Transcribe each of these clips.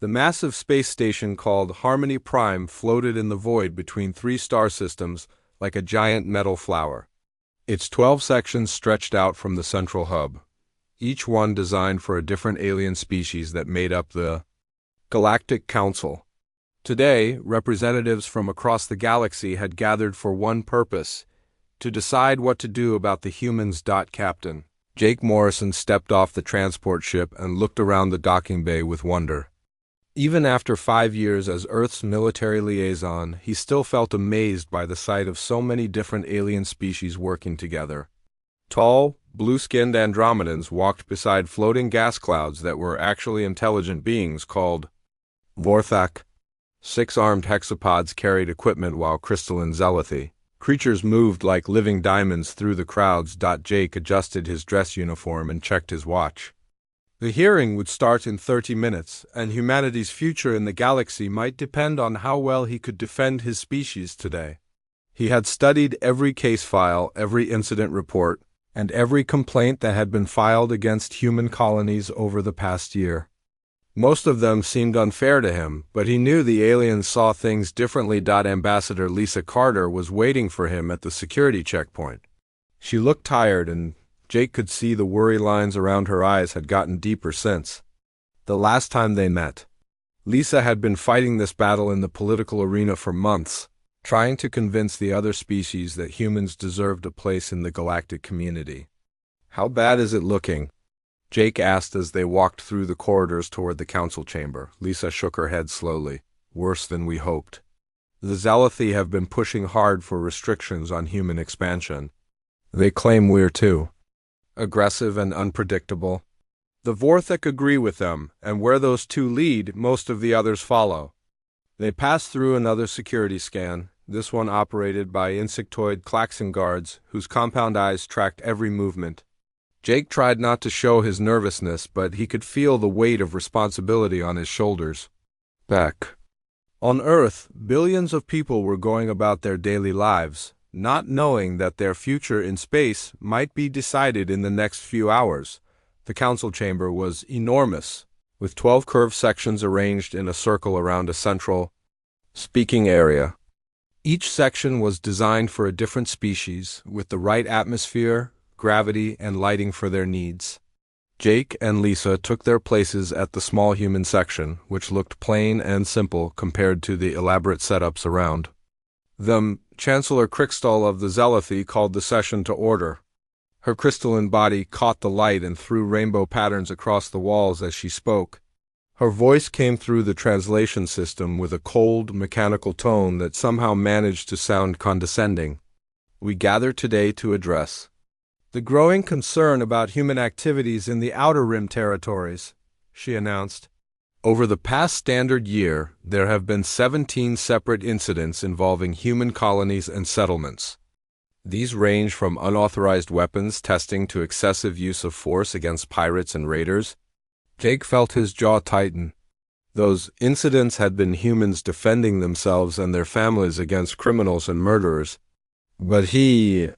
The massive space station called Harmony Prime floated in the void between three star systems like a giant metal flower. Its 12 sections stretched out from the central hub, each one designed for a different alien species that made up the Galactic Council. Today, representatives from across the galaxy had gathered for one purpose: to decide what to do about the humans. Captain Jake Morrison stepped off the transport ship and looked around the docking bay with wonder. Even after 5 years as Earth's military liaison, he still felt amazed by the sight of so many different alien species working together. Tall, blue-skinned Andromedans walked beside floating gas clouds that were actually intelligent beings called Vorthak. 6-armed hexapods carried equipment while crystalline zealothi creatures moved like living diamonds through the crowds. Jake adjusted his dress uniform and checked his watch. The hearing would start in 30 minutes, and humanity's future in the galaxy might depend on how well he could defend his species today. He had studied every case file, every incident report, and every complaint that had been filed against human colonies over the past year. Most of them seemed unfair to him, but he knew the aliens saw things differently. Ambassador Lisa Carter was waiting for him at the security checkpoint. She looked tired, and Jake could see the worry lines around her eyes had gotten deeper since the last time they met. Lisa had been fighting this battle in the political arena for months, trying to convince the other species that humans deserved a place in the galactic community. "How bad is it looking?" Jake asked as they walked through the corridors toward the council chamber. Lisa shook her head slowly. "Worse than we hoped. The zealothi have been pushing hard for restrictions on human expansion. They claim we're too aggressive and unpredictable. The Vorthak agree with them, and where those two lead, most of the others follow." They passed through another security scan, this one operated by insectoid klaxon guards whose compound eyes tracked every movement. Jake tried not to show his nervousness, but he could feel the weight of responsibility on his shoulders. Back on Earth, billions of people were going about their daily lives, not knowing that their future in space might be decided in the next few hours. The council chamber was enormous, with 12 curved sections arranged in a circle around a central speaking area. Each section was designed for a different species, with the right atmosphere, gravity, and lighting for their needs. Jake and Lisa took their places at the small human section, which looked plain and simple compared to the elaborate setups around. Chancellor Crickstall of the Zealothi called the session to order. Her crystalline body caught the light and threw rainbow patterns across the walls as she spoke. Her voice came through the translation system with a cold, mechanical tone that somehow managed to sound condescending. "We gather today to address the growing concern about human activities in the Outer Rim territories," she announced. "Over the past standard year, there have been 17 separate incidents involving human colonies and settlements. These range from unauthorized weapons testing to excessive use of force against pirates and raiders." Jake felt his jaw tighten. Those incidents had been humans defending themselves and their families against criminals and murderers. But he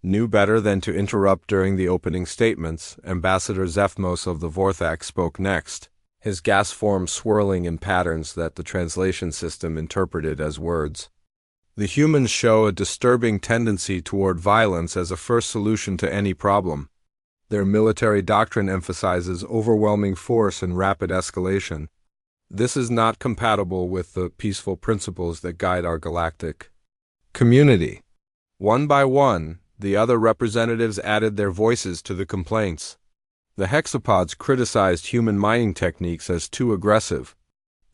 knew better than to interrupt during the opening statements. Ambassador Zephmos of the Vorthak spoke next, his gas form swirling in patterns that the translation system interpreted as words. "The humans show a disturbing tendency toward violence as a first solution to any problem. Their military doctrine emphasizes overwhelming force and rapid escalation. This is not compatible with the peaceful principles that guide our galactic community." One by one, the other representatives added their voices to the complaints. The hexapods criticized human mining techniques as too aggressive.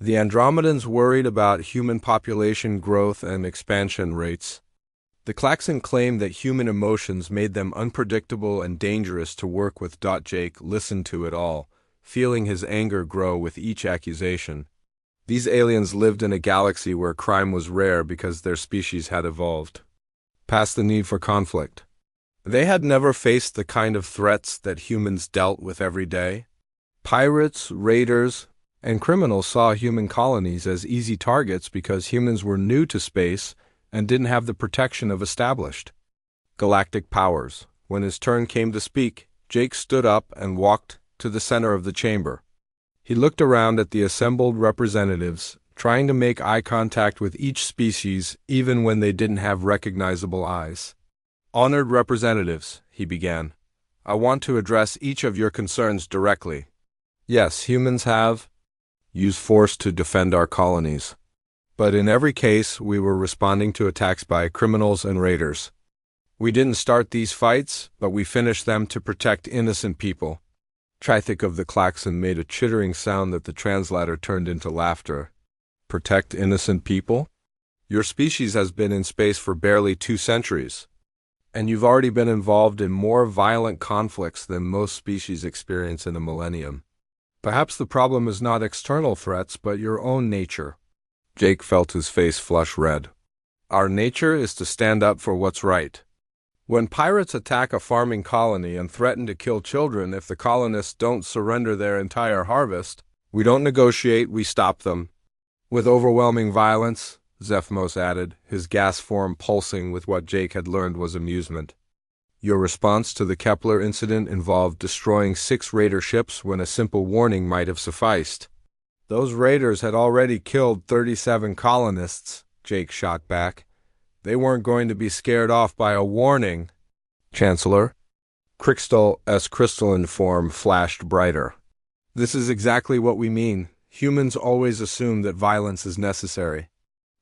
The Andromedans worried about human population growth and expansion rates. The klaxon claimed that human emotions made them unpredictable and dangerous to work with. Jake listened to it all, feeling his anger grow with each accusation. These aliens lived in a galaxy where crime was rare because their species had evolved past the need for conflict. They had never faced the kind of threats that humans dealt with every day. Pirates, raiders, and criminals saw human colonies as easy targets because humans were new to space and didn't have the protection of established galactic powers. When his turn came to speak, Jake stood up and walked to the center of the chamber. He looked around at the assembled representatives, trying to make eye contact with each species even when they didn't have recognizable eyes. "Honored representatives," he began, "I want to address each of your concerns directly. Yes, humans have used force to defend our colonies. But in every case, we were responding to attacks by criminals and raiders. We didn't start these fights, but we finished them to protect innocent people." Trithik of the klaxon made a chittering sound that the translator turned into laughter. "Protect innocent people? Your species has been in space for barely 2 centuries. And you've already been involved in more violent conflicts than most species experience in a millennium. Perhaps the problem is not external threats, but your own nature." Jake felt his face flush red. "Our nature is to stand up for what's right. When pirates attack a farming colony and threaten to kill children if the colonists don't surrender their entire harvest, we don't negotiate, we stop them. With overwhelming violence," Zephmos added, his gas form pulsing with what Jake had learned was amusement. "Your response to the Kepler incident involved destroying 6 raider ships when a simple warning might have sufficed." "Those raiders had already killed 37 colonists," Jake shot back. "They weren't going to be scared off by a warning." "Chancellor?" Crystal's crystalline form flashed brighter. "This is exactly what we mean. Humans always assume that violence is necessary.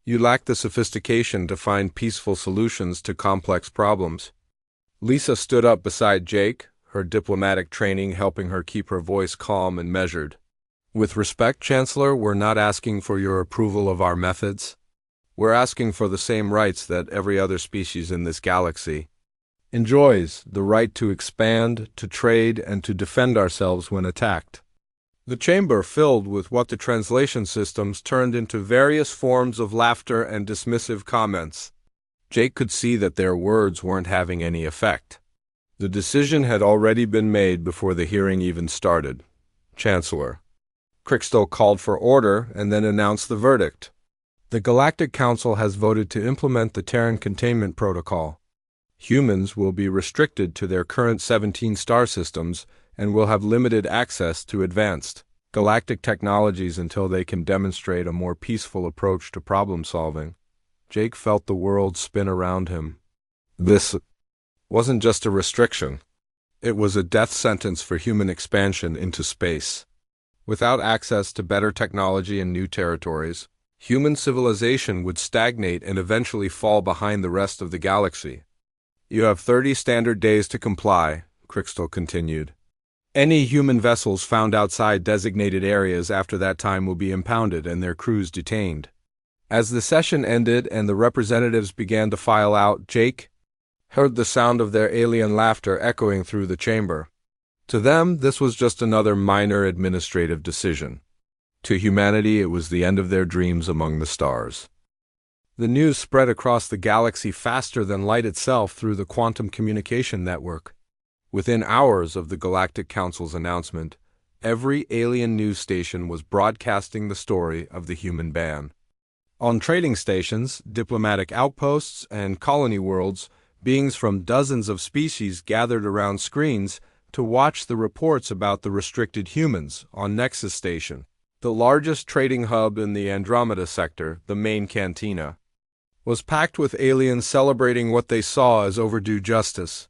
You lack the sophistication to find peaceful solutions to complex problems." Lisa stood up beside Jake, her diplomatic training helping her keep her voice calm and measured. "With respect, Chancellor, we're not asking for your approval of our methods. We're asking for the same rights that every other species in this galaxy enjoys, the right to expand, to trade, and to defend ourselves when attacked." The chamber filled with what the translation systems turned into various forms of laughter and dismissive comments. Jake could see that their words weren't having any effect. The decision had already been made before the hearing even started. "Chancellor." Crystal called for order and then announced the verdict. "The Galactic Council has voted to implement the Terran Containment Protocol. Humans will be restricted to their current 17 star systems and will have limited access to advanced galactic technologies until they can demonstrate a more peaceful approach to problem solving." Jake felt the world spin around him. This wasn't just a restriction. It was a death sentence for human expansion into space. Without access to better technology and new territories, human civilization would stagnate and eventually fall behind the rest of the galaxy. "You have 30 standard days to comply," Crystal continued. "Any human vessels found outside designated areas after that time will be impounded and their crews detained." As the session ended and the representatives began to file out, Jake heard the sound of their alien laughter echoing through the chamber. To them, this was just another minor administrative decision. To humanity, it was the end of their dreams among the stars. The news spread across the galaxy faster than light itself through the quantum communication network. Within hours of the Galactic Council's announcement, every alien news station was broadcasting the story of the human ban. On trading stations, diplomatic outposts, and colony worlds, beings from dozens of species gathered around screens to watch the reports about the restricted humans on Nexus Station, the largest trading hub in the Andromeda sector. The main cantina was packed with aliens celebrating what they saw as overdue justice.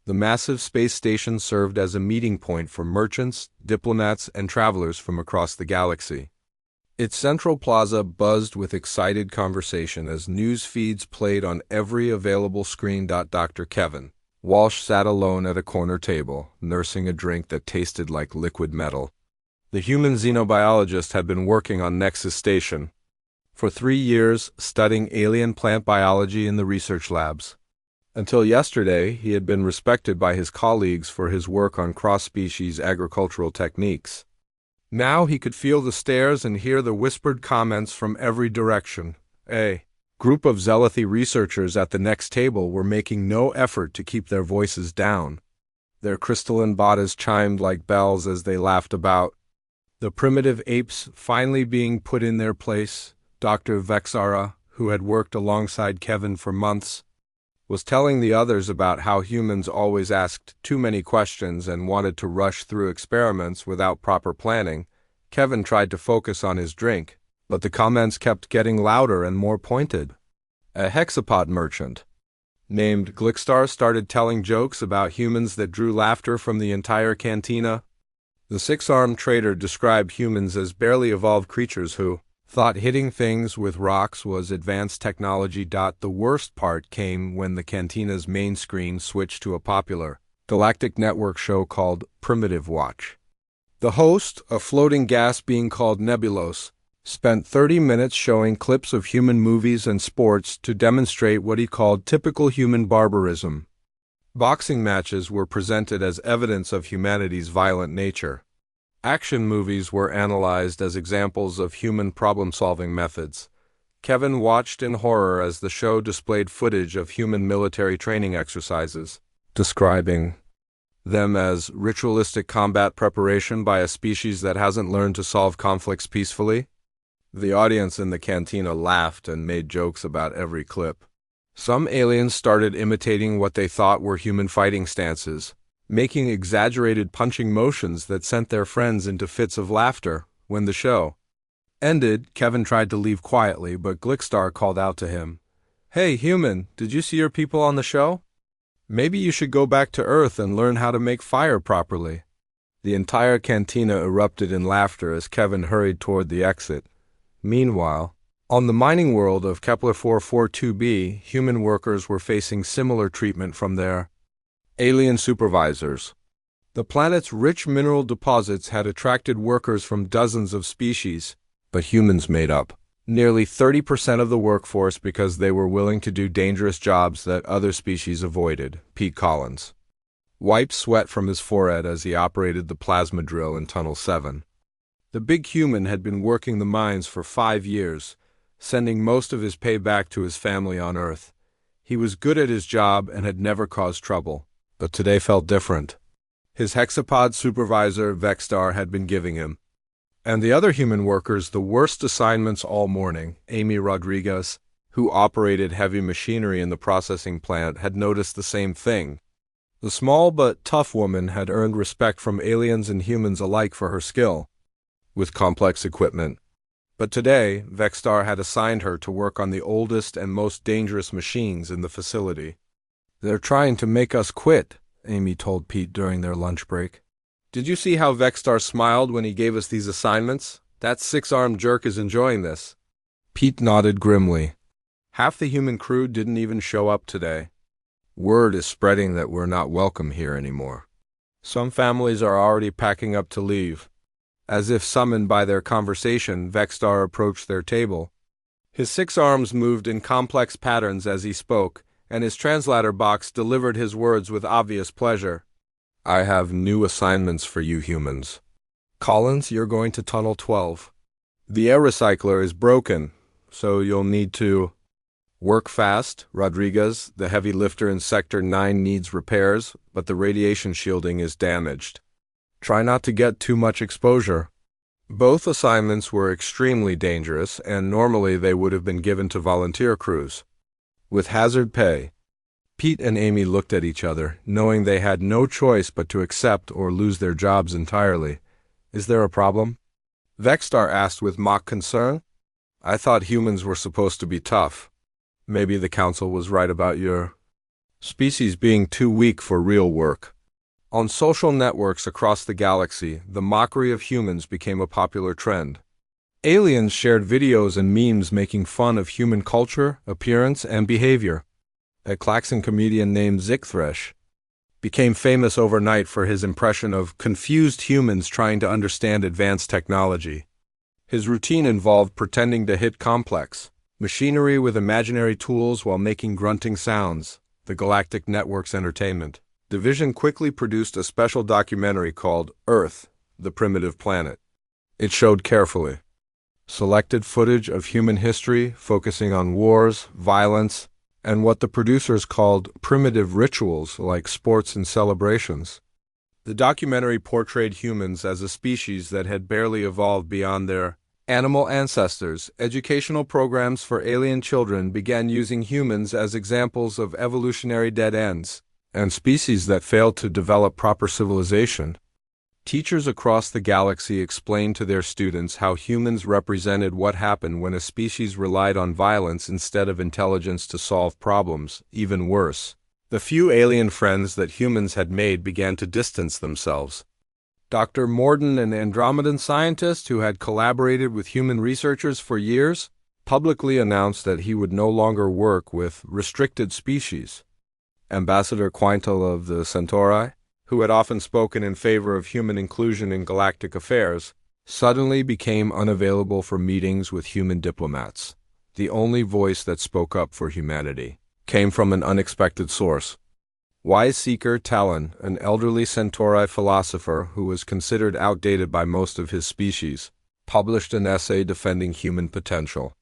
The massive space station served as a meeting point for merchants, diplomats, and travelers from across the galaxy. Its central plaza buzzed with excited conversation as news feeds played on every available screen. Dr. Kevin Walsh sat alone at a corner table, nursing a drink that tasted like liquid metal. The human xenobiologist had been working on Nexus Station for 3 years, studying alien plant biology in the research labs. Until yesterday, he had been respected by his colleagues for his work on cross-species agricultural techniques. Now he could feel the stares and hear the whispered comments from every direction. A group of zealothy researchers at the next table were making no effort to keep their voices down. Their crystalline bodies chimed like bells as they laughed about. The primitive apes finally being put in their place. Dr. Vexara, who had worked alongside Kevin for months, was telling the others about how humans always asked too many questions and wanted to rush through experiments without proper planning. Kevin tried to focus on his drink, but the comments kept getting louder and more pointed. A hexapod merchant named Glickstar started telling jokes about humans that drew laughter from the entire cantina. The six-armed trader described humans as barely evolved creatures who thought hitting things with rocks was advanced technology. The worst part came when the cantina's main screen switched to a popular Galactic Network show called Primitive Watch. The host, a floating gas being called Nebulos, spent 30 minutes showing clips of human movies and sports to demonstrate what he called typical human barbarism. Boxing matches were presented as evidence of humanity's violent nature. Action movies were analyzed as examples of human problem-solving methods. Kevin watched in horror as the show displayed footage of human military training exercises, describing them as ritualistic combat preparation by a species that hasn't learned to solve conflicts peacefully. The audience in the cantina laughed and made jokes about every clip. Some aliens started imitating what they thought were human fighting stances, making exaggerated punching motions that sent their friends into fits of laughter. When the show ended, Kevin tried to leave quietly, but Glickstar called out to him, "Hey, human, did you see your people on the show? Maybe you should go back to Earth and learn how to make fire properly." The entire cantina erupted in laughter as Kevin hurried toward the exit. Meanwhile, on the mining world of Kepler 442b, human workers were facing similar treatment from their alien supervisors. The planet's rich mineral deposits had attracted workers from dozens of species, but humans made up nearly 30% of the workforce because they were willing to do dangerous jobs that other species avoided. Pete Collins wiped sweat from his forehead as he operated the plasma drill in Tunnel 7. The big human had been working the mines for 5 years, sending most of his pay back to his family on Earth. He was good at his job and had never caused trouble, but today felt different. His hexapod supervisor, Vexstar, had been giving him and the other human workers the worst assignments all morning. Amy Rodriguez, who operated heavy machinery in the processing plant, had noticed the same thing. The small but tough woman had earned respect from aliens and humans alike for her skill with complex equipment. But today, Vexstar had assigned her to work on the oldest and most dangerous machines in the facility. "They're trying to make us quit," Amy told Pete during their lunch break. "Did you see how Vexstar smiled when he gave us these assignments? That six-armed jerk is enjoying this." Pete nodded grimly. "Half the human crew didn't even show up today. Word is spreading that we're not welcome here anymore. Some families are already packing up to leave." As if summoned by their conversation, Vexstar approached their table. His 6 arms moved in complex patterns as he spoke, and his translator box delivered his words with obvious pleasure. "I have new assignments for you humans. Collins, you're going to Tunnel 12. The air recycler is broken, so you'll need to work fast. Rodriguez, the heavy lifter in Sector 9, needs repairs, but the radiation shielding is damaged. Try not to get too much exposure." Both assignments were extremely dangerous, and normally they would have been given to volunteer crews with hazard pay. Pete and Amy looked at each other, knowing they had no choice but to accept or lose their jobs entirely. "Is there a problem?" Vexstar asked with mock concern. "I thought humans were supposed to be tough. Maybe the council was right about your species being too weak for real work." On social networks across the galaxy, the mockery of humans became a popular trend. Aliens shared videos and memes making fun of human culture, appearance, and behavior. A Klaxon comedian named Zickthresh became famous overnight for his impression of confused humans trying to understand advanced technology. His routine involved pretending to hit complex machinery with imaginary tools while making grunting sounds. The Galactic Network's entertainment division quickly produced a special documentary called Earth, the Primitive Planet. It showed carefully selected footage of human history, focusing on wars, violence, and what the producers called primitive rituals like sports and celebrations. The documentary portrayed humans as a species that had barely evolved beyond their animal ancestors. Educational programs for alien children began using humans as examples of evolutionary dead ends and species that failed to develop proper civilization. Teachers across the galaxy explained to their students how humans represented what happened when a species relied on violence instead of intelligence to solve problems. Even worse, the few alien friends that humans had made began to distance themselves. Dr. Morden, an Andromedan scientist who had collaborated with human researchers for years, publicly announced that he would no longer work with restricted species. Ambassador Quintal of the Centauri, who had often spoken in favor of human inclusion in galactic affairs, suddenly became unavailable for meetings with human diplomats. The only voice that spoke up for humanity came from an unexpected source. Wise Seeker Talon, an elderly Centauri philosopher who was considered outdated by most of his species, published an essay defending human potential.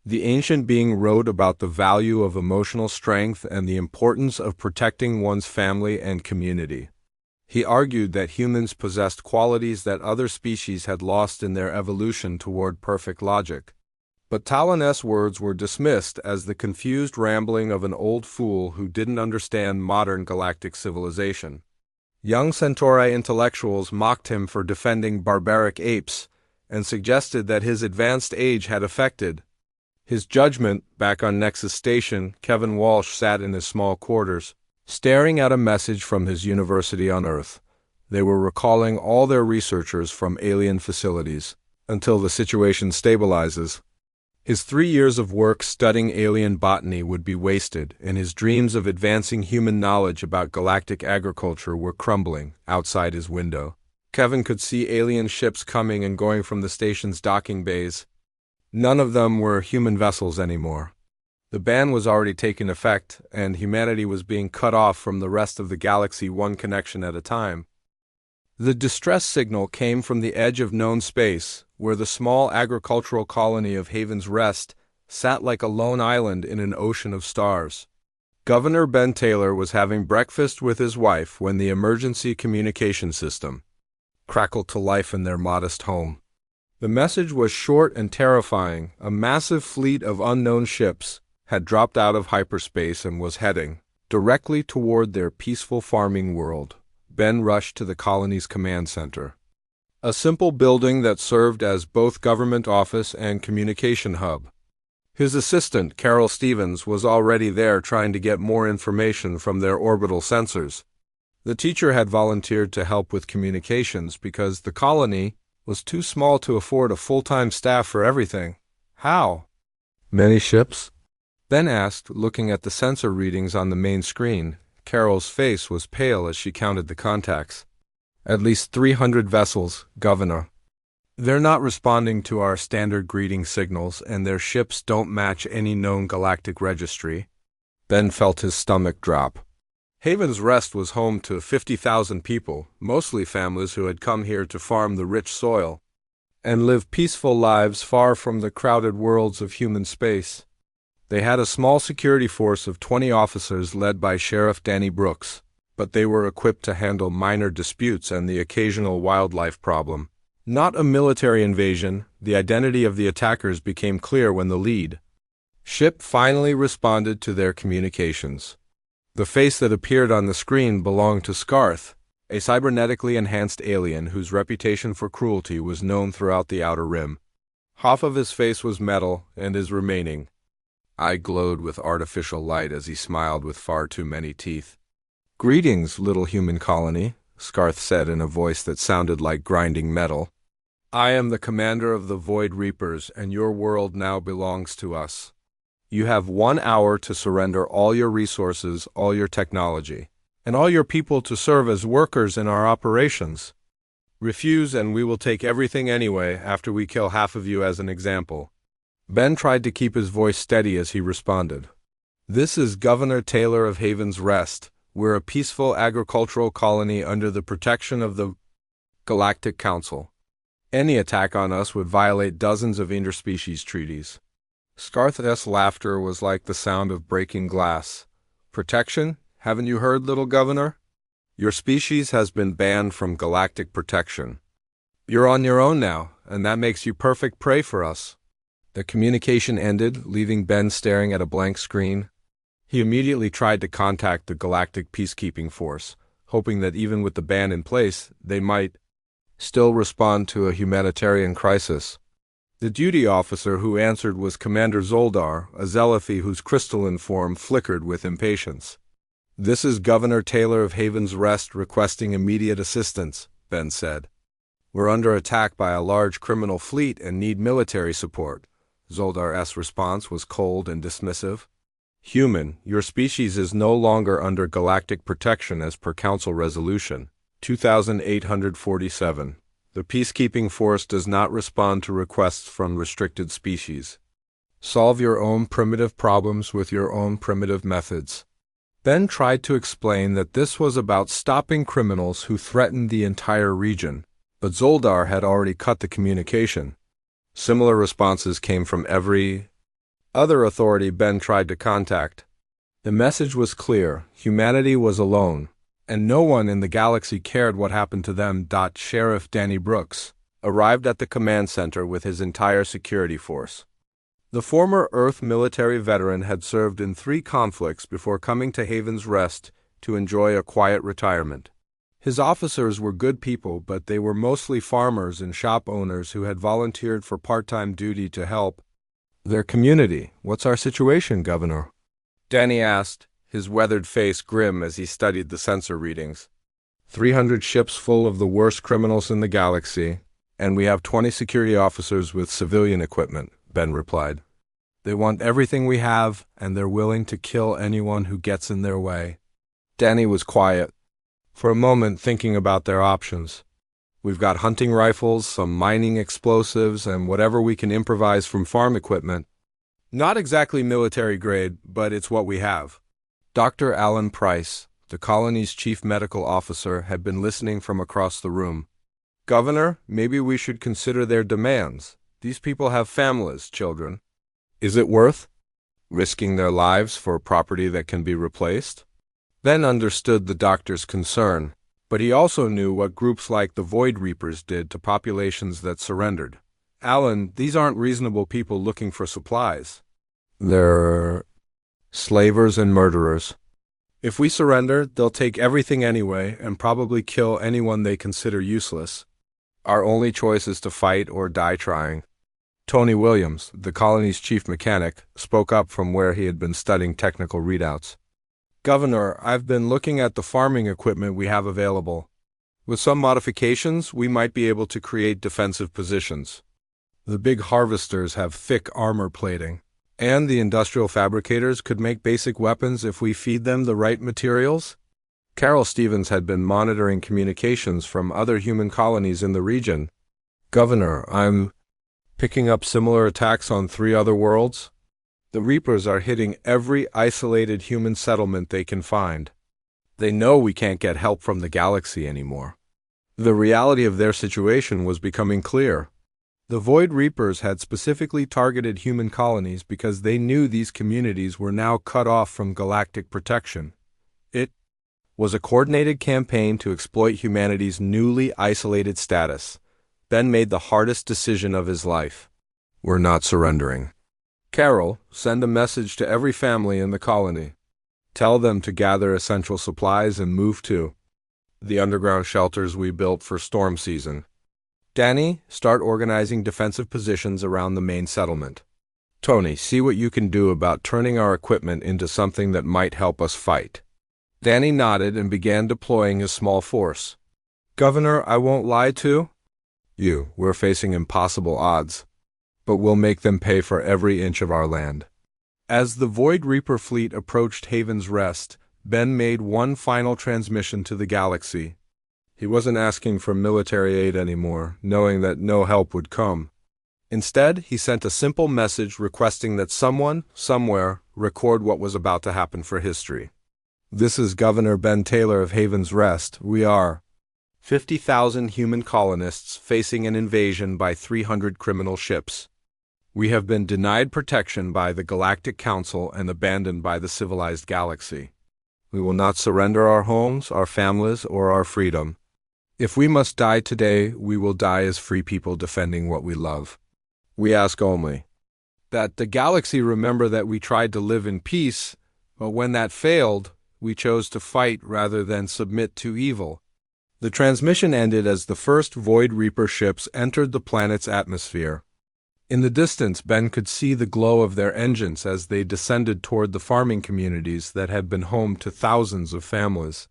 The ancient being wrote about the value of emotional strength and the importance of protecting one's family and community. He argued that humans possessed qualities that other species had lost in their evolution toward perfect logic. But Talon's words were dismissed as the confused rambling of an old fool who didn't understand modern galactic civilization. Young Centauri intellectuals mocked him for defending barbaric apes and suggested that his advanced age had affected his judgment. Back on Nexus Station, Kevin Walsh sat in his small quarters, staring at a message from his university on Earth. They were recalling all their researchers from alien facilities until the situation stabilizes. His 3 years of work studying alien botany would be wasted, and his dreams of advancing human knowledge about galactic agriculture were crumbling outside his window. Kevin could see alien ships coming and going from the station's docking bays. None of them were human vessels anymore. The ban was already taking effect, and humanity was being cut off from the rest of the galaxy one connection at a time. The distress signal came from the edge of known space, where the small agricultural colony of Haven's Rest sat like a lone island in an ocean of stars. Governor Ben Taylor was having breakfast with his wife when the emergency communication system crackled to life in their modest home. The message was short and terrifying. A massive fleet of unknown ships had dropped out of hyperspace and was heading directly toward their peaceful farming world. Ben rushed to the colony's command center, a simple building that served as both government office and communication hub. His assistant, Carol Stevens, was already there trying to get more information from their orbital sensors. The teacher had volunteered to help with communications because the colony was too small to afford a full-time staff for everything. How? Many ships? Ben asked, looking at the sensor readings on the main screen. Carol's face was pale as she counted the contacts. At least 300 vessels, Governor. They're not responding to our standard greeting signals, and their ships don't match any known galactic registry. Ben felt his stomach drop. Haven's Rest was home to 50,000 people, mostly families who had come here to farm the rich soil and live peaceful lives far from the crowded worlds of human space. They had a small security force of 20 officers led by Sheriff Danny Brooks, but they were equipped to handle minor disputes and the occasional wildlife problem. Not a military invasion. The identity of the attackers became clear when the lead ship finally responded to their communications. The face that appeared on the screen belonged to Scarth, a cybernetically enhanced alien whose reputation for cruelty was known throughout the Outer Rim. Half of his face was metal, and his remaining eye glowed with artificial light as he smiled with far too many teeth. "Greetings, little human colony," Scarth said in a voice that sounded like grinding metal. "I am the commander of the Void Reapers, and your world now belongs to us. You have 1 hour to surrender all your resources, all your technology, and all your people to serve as workers in our operations. Refuse and we will take everything anyway after we kill half of you as an example." Ben tried to keep his voice steady as he responded. "This is Governor Taylor of Haven's Rest. We're a peaceful agricultural colony under the protection of the Galactic Council. Any attack on us would violate dozens of interspecies treaties." Scarth's laughter was like the sound of breaking glass. "Protection? Haven't you heard, little governor? Your species has been banned from galactic protection. You're on your own now, and that makes you perfect prey for us." The communication ended, leaving Ben staring at a blank screen. He immediately tried to contact the Galactic Peacekeeping Force, hoping that even with the ban in place, they might still respond to a humanitarian crisis? The duty officer who answered was Commander Zoldar, a Zeliphi whose crystalline form flickered with impatience. "This is Governor Taylor of Haven's Rest requesting immediate assistance," Ben said. "We're under attack by a large criminal fleet and need military support." Zoldar's response was cold and dismissive. "Human, your species is no longer under galactic protection as per Council Resolution 2847. The peacekeeping force does not respond to requests from restricted species. Solve your own primitive problems with your own primitive methods." Ben tried to explain that this was about stopping criminals who threatened the entire region, but Zoldar had already cut the communication. Similar responses came from every other authority Ben tried to contact. The message was clear: humanity was alone, and no one in the galaxy cared what happened to them. Sheriff Danny Brooks arrived at the command center with his entire security force. The former Earth military veteran had served in 3 conflicts before coming to Haven's Rest to enjoy a quiet retirement. His officers were good people, but they were mostly farmers and shop owners who had volunteered for part-time duty to help their community. "What's our situation, Governor?" Danny asked, his weathered face grim as he studied the sensor readings. 300 ships full of the worst criminals in the galaxy, and we have 20 security officers with civilian equipment, Ben replied. "They want everything we have, and they're willing to kill anyone who gets in their way." Danny was quiet, for a moment thinking about their options. "We've got hunting rifles, some mining explosives, and whatever we can improvise from farm equipment. Not exactly military grade, but it's what we have." Dr. Alan Price, the colony's chief medical officer, had been listening from across the room. "Governor, maybe we should consider their demands. These people have families, children. Is it worth risking their lives for property that can be replaced?" Ben understood the doctor's concern, but he also knew what groups like the Void Reapers did to populations that surrendered. "Alan, these aren't reasonable people looking for supplies. They're slavers and murderers. If we surrender, they'll take everything anyway and probably kill anyone they consider useless. Our only choice is to fight or die trying." Tony Williams, the colony's chief mechanic, spoke up from where he had been studying technical readouts. "Governor, I've been looking at the farming equipment we have available. With some modifications, we might be able to create defensive positions. The big harvesters have thick armor plating, and the industrial fabricators could make basic weapons if we feed them the right materials." Carol Stevens had been monitoring communications from other human colonies in the region. "Governor, I'm picking up similar attacks on 3 other worlds. The Reapers are hitting every isolated human settlement they can find. They know we can't get help from the galaxy anymore." The reality of their situation was becoming clear. The Void Reapers had specifically targeted human colonies because they knew these communities were now cut off from galactic protection. It was a coordinated campaign to exploit humanity's newly isolated status. Ben made the hardest decision of his life. "We're not surrendering. Carol, send a message to every family in the colony. Tell them to gather essential supplies and move to the underground shelters we built for storm season. Danny, start organizing defensive positions around the main settlement. Tony, see what you can do about turning our equipment into something that might help us fight." Danny nodded and began deploying his small force. "Governor, I won't lie to you. We're facing impossible odds, but we'll make them pay for every inch of our land." As the Void Reaper fleet approached Haven's Rest, Ben made one final transmission to the galaxy. He wasn't asking for military aid anymore, knowing that no help would come. Instead, he sent a simple message requesting that someone, somewhere, record what was about to happen for history. "This is Governor Ben Taylor of Haven's Rest. We are 50,000 human colonists facing an invasion by 300 criminal ships. We have been denied protection by the Galactic Council and abandoned by the civilized galaxy. We will not surrender our homes, our families, or our freedom. If we must die today, we will die as free people defending what we love. We ask only that the galaxy remember that we tried to live in peace, but when that failed, we chose to fight rather than submit to evil. The transmission ended as the first Void Reaper ships entered the planet's atmosphere. In the distance, Ben could see the glow of their engines as they descended toward the farming communities that had been home to thousands of families.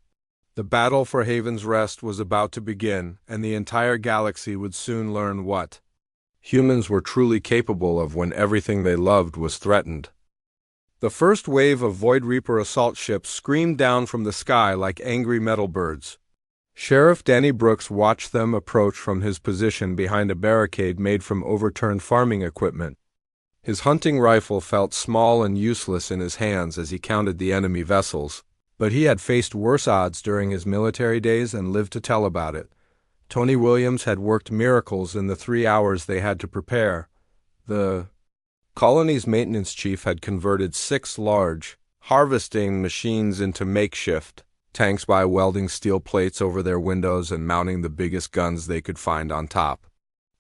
The battle for Haven's Rest was about to begin, and the entire galaxy would soon learn what humans were truly capable of when everything they loved was threatened. The first wave of Void Reaper assault ships screamed down from the sky like angry metal birds. Sheriff Danny Brooks watched them approach from his position behind a barricade made from overturned farming equipment. His hunting rifle felt small and useless in his hands as he counted the enemy vessels, but he had faced worse odds during his military days and lived to tell about it. Tony Williams had worked miracles in the 3 hours they had to prepare. The colony's maintenance chief had converted 6 large harvesting machines into makeshift tanks by welding steel plates over their windows and mounting the biggest guns they could find on top.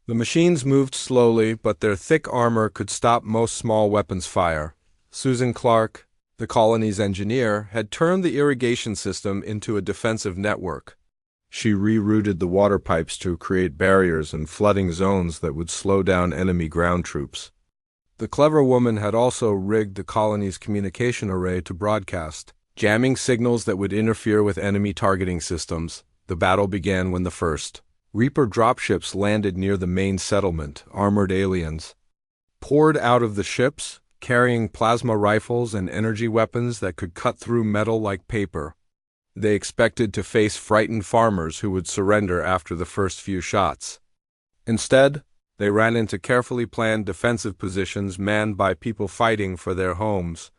The machines moved slowly, but their thick armor could stop most small weapons fire. Susan Clark, the colony's engineer, had turned the irrigation system into a defensive network. She rerouted the water pipes to create barriers and flooding zones that would slow down enemy ground troops. The clever woman had also rigged the colony's communication array to broadcast, jamming signals that would interfere with enemy targeting systems. The battle began when the first Reaper dropships landed near the main settlement. Armored aliens poured out of the ships, carrying plasma rifles and energy weapons that could cut through metal like paper. They expected to face frightened farmers who would surrender after the first few shots. Instead, they ran into carefully planned defensive positions manned by people fighting for their homes.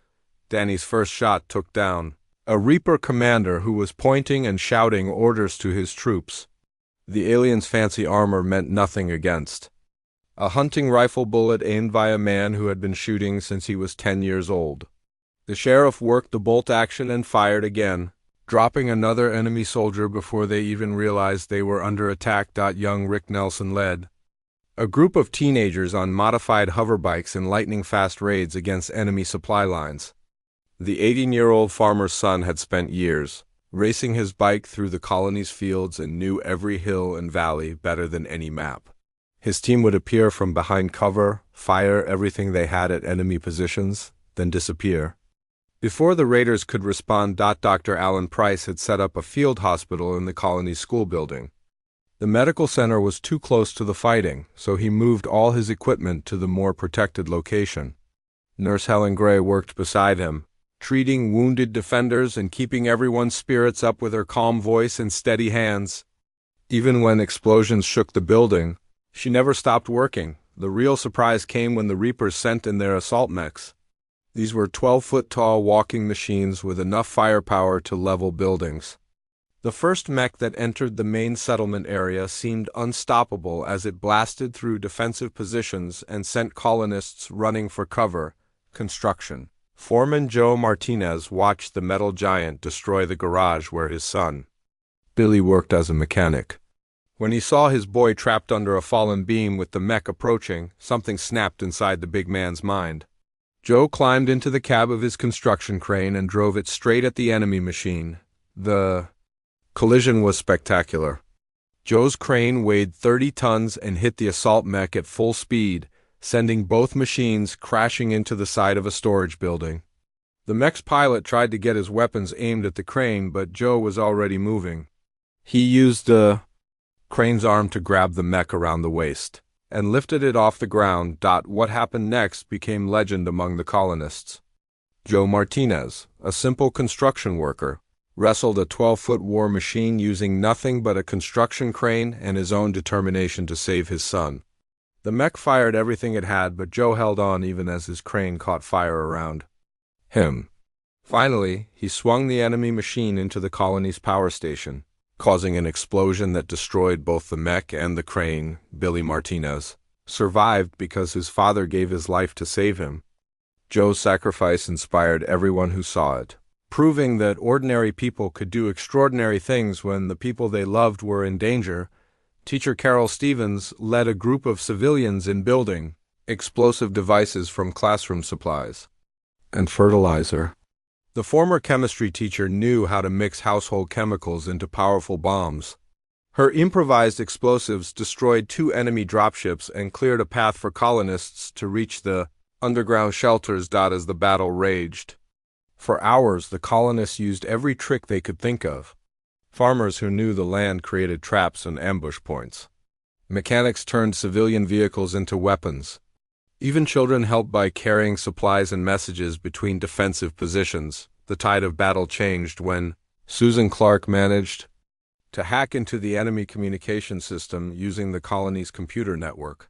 Danny's first shot took down a Reaper commander who was pointing and shouting orders to his troops. The aliens' fancy armor meant nothing against a hunting rifle bullet aimed by a man who had been shooting since he was 10 years old. The sheriff worked the bolt action and fired again, dropping another enemy soldier before they even realized they were under attack. Young Rick Nelson led a group of teenagers on modified hoverbikes in lightning-fast raids against enemy supply lines. The 18-year-old farmer's son had spent years racing his bike through the colony's fields and knew every hill and valley better than any map. His team would appear from behind cover, fire everything they had at enemy positions, then disappear. Before the raiders could respond, Dr. Alan Price had set up a field hospital in the colony's school building. The medical center was too close to the fighting, so he moved all his equipment to the more protected location. Nurse Helen Gray worked beside him, treating wounded defenders and keeping everyone's spirits up with her calm voice and steady hands. Even when explosions shook the building, she never stopped working. The real surprise came when the Reapers sent in their assault mechs. These were 12-foot-tall walking machines with enough firepower to level buildings. The first mech that entered the main settlement area seemed unstoppable as it blasted through defensive positions and sent colonists running for cover. Construction. Foreman Joe Martinez watched the metal giant destroy the garage where his son, Billy, worked as a mechanic. When he saw his boy trapped under a fallen beam with the mech approaching, something snapped inside the big man's mind. Joe climbed into the cab of his construction crane and drove it straight at the enemy machine. The collision was spectacular. Joe's crane weighed 30 tons and hit the assault mech at full speed, sending both machines crashing into the side of a storage building. The mech's pilot tried to get his weapons aimed at the crane, but Joe was already moving. He used the crane's arm to grab the mech around the waist and lifted it off the ground. What happened next became legend among the colonists. Joe Martinez, a simple construction worker, wrestled a 12-foot war machine using nothing but a construction crane and his own determination to save his son. The mech fired everything it had, but Joe held on even as his crane caught fire around him. Finally, he swung the enemy machine into the colony's power station, causing an explosion that destroyed both the mech and the crane. Billy Martinez survived because his father gave his life to save him. Joe's sacrifice inspired everyone who saw it, proving that ordinary people could do extraordinary things when the people they loved were in danger. Teacher Carol Stevens led a group of civilians in building explosive devices from classroom supplies and fertilizer. The former chemistry teacher knew how to mix household chemicals into powerful bombs. Her improvised explosives destroyed 2 enemy dropships and cleared a path for colonists to reach the underground shelters. As the battle raged. For hours, the colonists used every trick they could think of. Farmers who knew the land created traps and ambush points. Mechanics turned civilian vehicles into weapons. Even children helped by carrying supplies and messages between defensive positions. The tide of battle changed when Susan Clark managed to hack into the enemy communication system using the colony's computer network.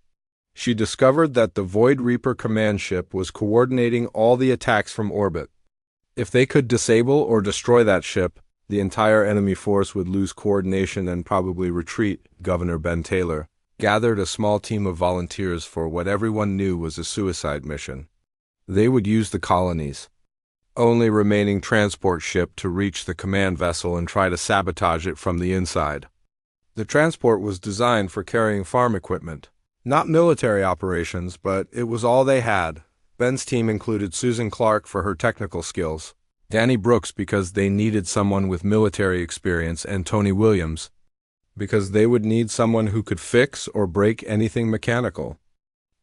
She discovered that the Void Reaper command ship was coordinating all the attacks from orbit. If they could disable or destroy that ship, the entire enemy force would lose coordination and probably retreat. Governor Ben Taylor gathered a small team of volunteers for what everyone knew was a suicide mission. They would use the colony's only remaining transport ship to reach the command vessel and try to sabotage it from the inside. The transport was designed for carrying farm equipment, not military operations, but it was all they had. Ben's team included Susan Clark for her technical skills, Danny Brooks because they needed someone with military experience, and Tony Williams because they would need someone who could fix or break anything mechanical.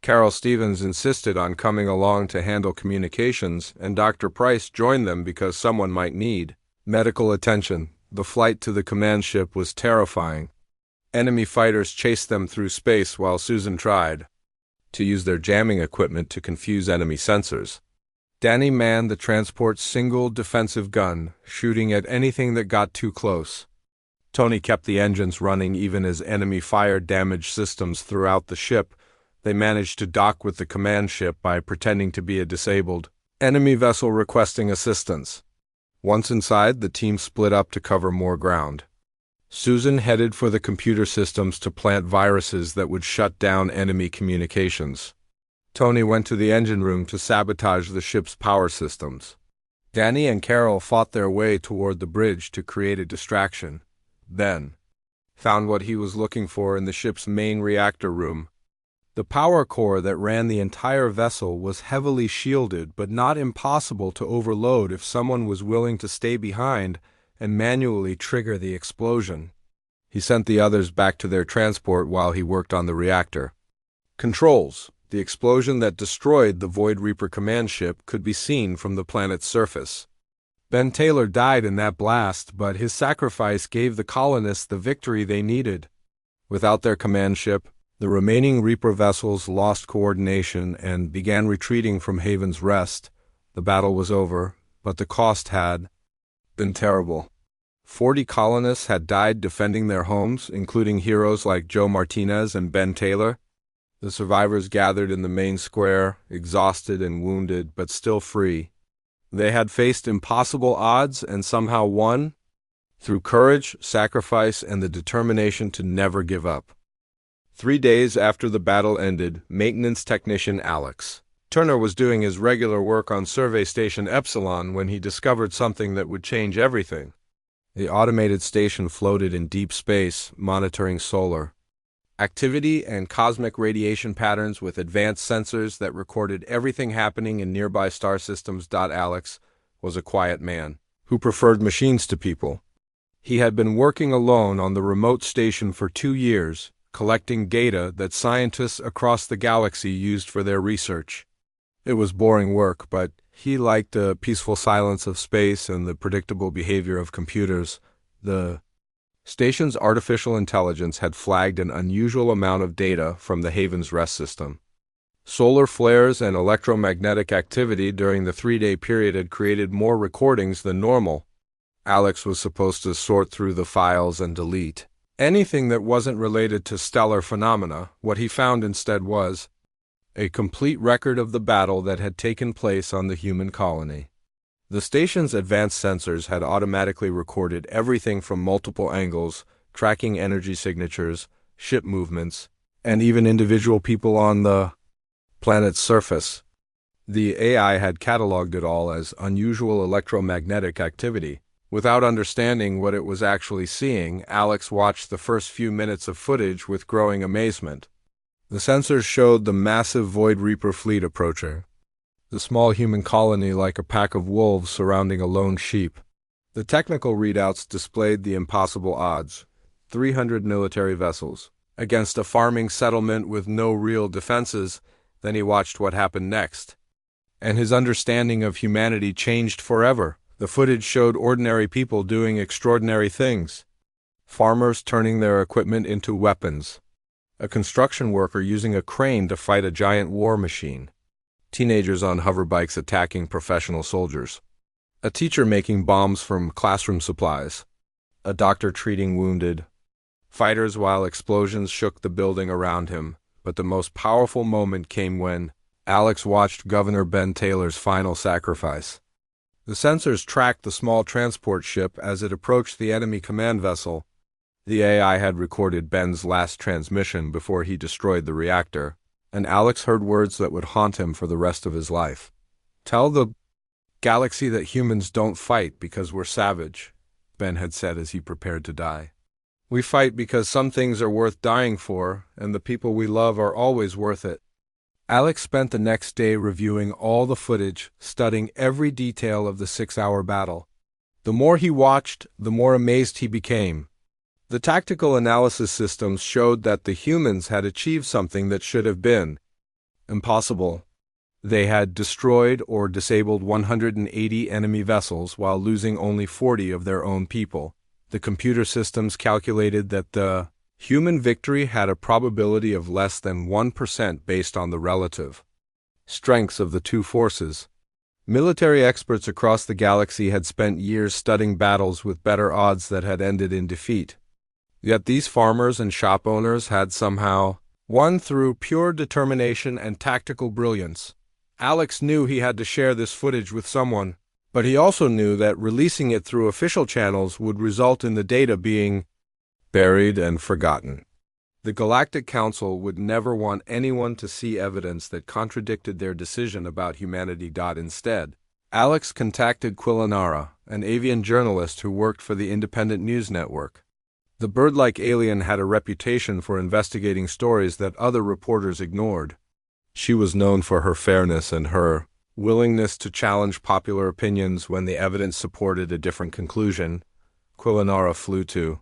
Carol Stevens insisted on coming along to handle communications, and Dr. Price joined them because someone might need medical attention. The flight to the command ship was terrifying. Enemy fighters chased them through space while Susan tried to use their jamming equipment to confuse enemy sensors. Danny manned the transport's single defensive gun, shooting at anything that got too close. Tony kept the engines running even as enemy fire damaged systems throughout the ship. They managed to dock with the command ship by pretending to be a disabled enemy vessel requesting assistance. Once inside, the team split up to cover more ground. Susan headed for the computer systems to plant viruses that would shut down enemy communications. Tony went to the engine room to sabotage the ship's power systems. Danny and Carol fought their way toward the bridge to create a distraction. Ben found what he was looking for in the ship's main reactor room. The power core that ran the entire vessel was heavily shielded, but not impossible to overload if someone was willing to stay behind and manually trigger the explosion. He sent the others back to their transport while he worked on the reactor. Controls. The explosion that destroyed the Void Reaper command ship could be seen from the planet's surface. Ben Taylor died in that blast, but his sacrifice gave the colonists the victory they needed. Without their command ship, the remaining Reaper vessels lost coordination and began retreating from Haven's Rest. The battle was over, but the cost had been terrible. 40 colonists had died defending their homes, including heroes like Joe Martinez and Ben Taylor. The survivors gathered in the main square, exhausted and wounded, but still free. They had faced impossible odds and somehow won through courage, sacrifice, and the determination to never give up. 3 days after the battle ended, maintenance technician Alex Turner was doing his regular work on Survey Station Epsilon when he discovered something that would change everything. The automated station floated in deep space, monitoring solar activity and cosmic radiation patterns with advanced sensors that recorded everything happening in nearby star systems. Alex was a quiet man who preferred machines to people. He had been working alone on the remote station for 2 years, collecting data that scientists across the galaxy used for their research. It was boring work, but he liked the peaceful silence of space and the predictable behavior of computers. The station's artificial intelligence had flagged an unusual amount of data from the Haven's Rest system. Solar flares and electromagnetic activity during the 3-day period had created more recordings than normal. Alex was supposed to sort through the files and delete anything that wasn't related to stellar phenomena. What he found instead was a complete record of the battle that had taken place on the human colony. The station's advanced sensors had automatically recorded everything from multiple angles, tracking energy signatures, ship movements, and even individual people on the planet's surface. The AI had cataloged it all as unusual electromagnetic activity. Without understanding what it was actually seeing, Alex watched the first few minutes of footage with growing amazement. The sensors showed the massive Void Reaper fleet approaching the small human colony like a pack of wolves surrounding a lone sheep. The technical readouts displayed the impossible odds. 300 military vessels, against a farming settlement with no real defenses. Then he watched what happened next, and his understanding of humanity changed forever. The footage showed ordinary people doing extraordinary things. Farmers turning their equipment into weapons. A construction worker using a crane to fight a giant war machine. Teenagers on hoverbikes attacking professional soldiers. A teacher making bombs from classroom supplies. A doctor treating wounded. Fighters while explosions shook the building around him. But the most powerful moment came when Alex watched Governor Ben Taylor's final sacrifice. The sensors tracked the small transport ship as it approached the enemy command vessel. The AI had recorded Ben's last transmission before he destroyed the reactor, and Alex heard words that would haunt him for the rest of his life. "Tell the galaxy that humans don't fight because we're savage," Ben had said as he prepared to die. "We fight because some things are worth dying for, and the people we love are always worth it." Alex spent the next day reviewing all the footage, studying every detail of the 6-hour battle. The more he watched, the more amazed he became. The tactical analysis systems showed that the humans had achieved something that should have been impossible. They had destroyed or disabled 180 enemy vessels while losing only 40 of their own people. The computer systems calculated that the human victory had a probability of less than 1% based on the relative strengths of the two forces. Military experts across the galaxy had spent years studying battles with better odds that had ended in defeat. Yet these farmers and shop owners had somehow won through pure determination and tactical brilliance. Alex knew he had to share this footage with someone, but he also knew that releasing it through official channels would result in the data being buried and forgotten. The Galactic Council would never want anyone to see evidence that contradicted their decision about humanity. Instead, Alex contacted Quilinara, an avian journalist who worked for the independent news network. The bird-like alien had a reputation for investigating stories that other reporters ignored. She was known for her fairness and her willingness to challenge popular opinions when the evidence supported a different conclusion. Quilinara flew to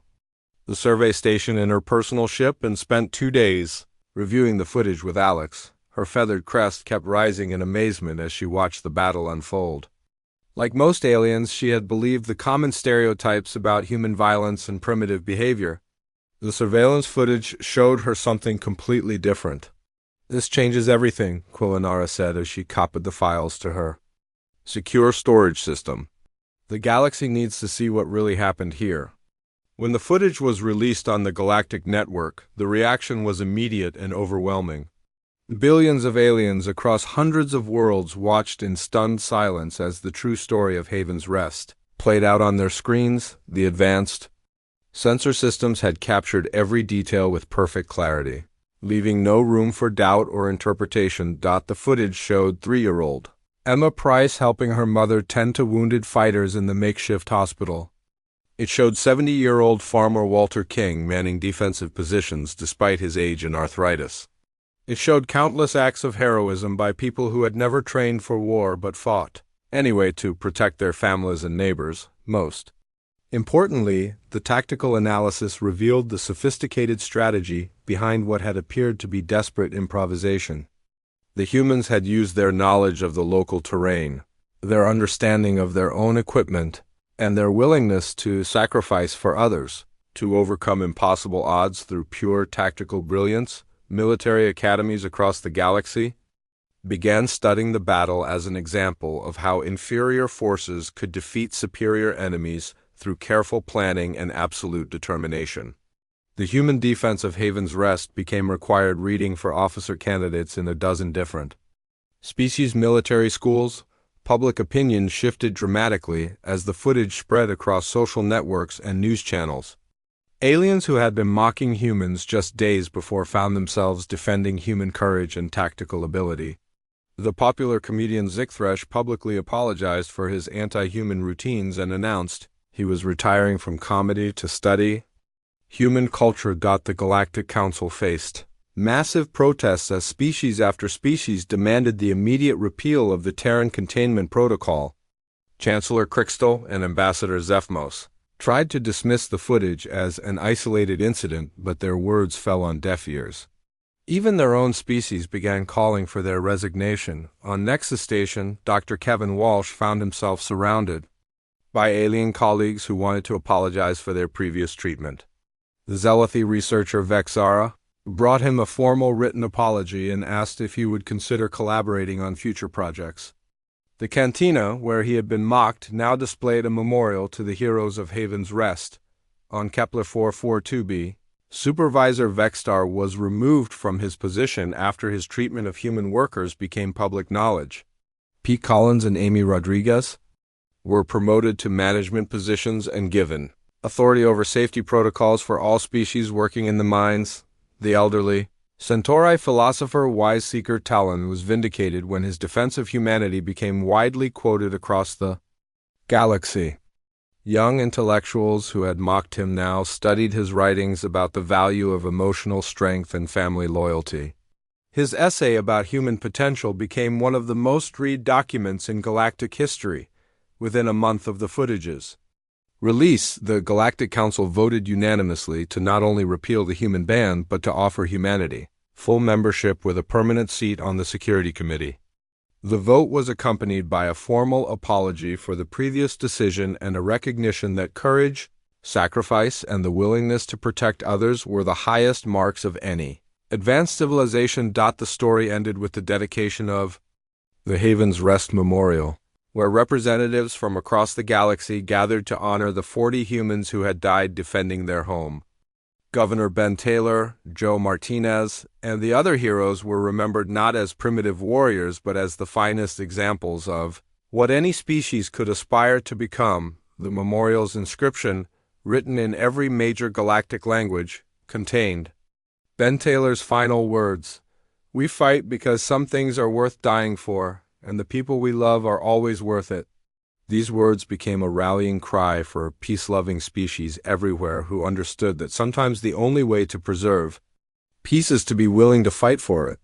the survey station in her personal ship and spent 2 days reviewing the footage with Alex. Her feathered crest kept rising in amazement as she watched the battle unfold. Like most aliens, she had believed the common stereotypes about human violence and primitive behavior. The surveillance footage showed her something completely different. "This changes everything," Quilinara said as she copied the files to her secure storage system. "The galaxy needs to see what really happened here." When the footage was released on the Galactic Network, the reaction was immediate and overwhelming. Billions of aliens across hundreds of worlds watched in stunned silence as the true story of Haven's Rest played out on their screens. The advanced sensor systems had captured every detail with perfect clarity, leaving no room for doubt or interpretation. The footage showed 3-year-old Emma Price helping her mother tend to wounded fighters in the makeshift hospital. It showed 70-year-old farmer Walter King manning defensive positions despite his age and arthritis. It showed countless acts of heroism by people who had never trained for war but fought anyway to protect their families and neighbors, most. Importantly, the tactical analysis revealed the sophisticated strategy behind what had appeared to be desperate improvisation. The humans had used their knowledge of the local terrain, their understanding of their own equipment, and their willingness to sacrifice for others to overcome impossible odds through pure tactical brilliance. Military academies across the galaxy began studying the battle as an example of how inferior forces could defeat superior enemies through careful planning and absolute determination. The human defense of Haven's Rest became required reading for officer candidates in a dozen different species military schools. Public opinion shifted dramatically as the footage spread across social networks and news channels. Aliens who had been mocking humans just days before found themselves defending human courage and tactical ability. The popular comedian Zickthresh publicly apologized for his anti-human routines and announced he was retiring from comedy to study human culture. The Galactic Council faced massive protests as species after species demanded the immediate repeal of the Terran Containment Protocol. Chancellor Crixtal and Ambassador Zephmos tried to dismiss the footage as an isolated incident, but their words fell on deaf ears. Even their own species began calling for their resignation. On Nexus Station, Dr. Kevin Walsh found himself surrounded by alien colleagues who wanted to apologize for their previous treatment. The zealothy researcher Vexara brought him a formal written apology and asked if he would consider collaborating on future projects. The cantina, where he had been mocked, now displayed a memorial to the heroes of Haven's Rest. On Kepler 442b, Supervisor Vexstar was removed from his position after his treatment of human workers became public knowledge. Pete Collins and Amy Rodriguez were promoted to management positions and given authority over safety protocols for all species working in the mines. The elderly Centauri philosopher Wise-Seeker Talon was vindicated when his defense of humanity became widely quoted across the galaxy. Young intellectuals who had mocked him now studied his writings about the value of emotional strength and family loyalty. His essay about human potential became one of the most read documents in galactic history within a month of the footage's release. The Galactic Council voted unanimously to not only repeal the human ban, but to offer humanity full membership with a permanent seat on the Security Committee. The vote was accompanied by a formal apology for the previous decision and a recognition that courage, sacrifice, and the willingness to protect others were the highest marks of any advanced civilization. The story ended with the dedication of the Haven's Rest Memorial, where representatives from across the galaxy gathered to honor the 40 humans who had died defending their home. Governor Ben Taylor, Joe Martinez, and the other heroes were remembered not as primitive warriors but as the finest examples of what any species could aspire to become. The memorial's inscription, written in every major galactic language, contained Ben Taylor's final words: "We fight because some things are worth dying for, and the people we love are always worth it." These words became a rallying cry for peace-loving species everywhere who understood that sometimes the only way to preserve peace is to be willing to fight for it.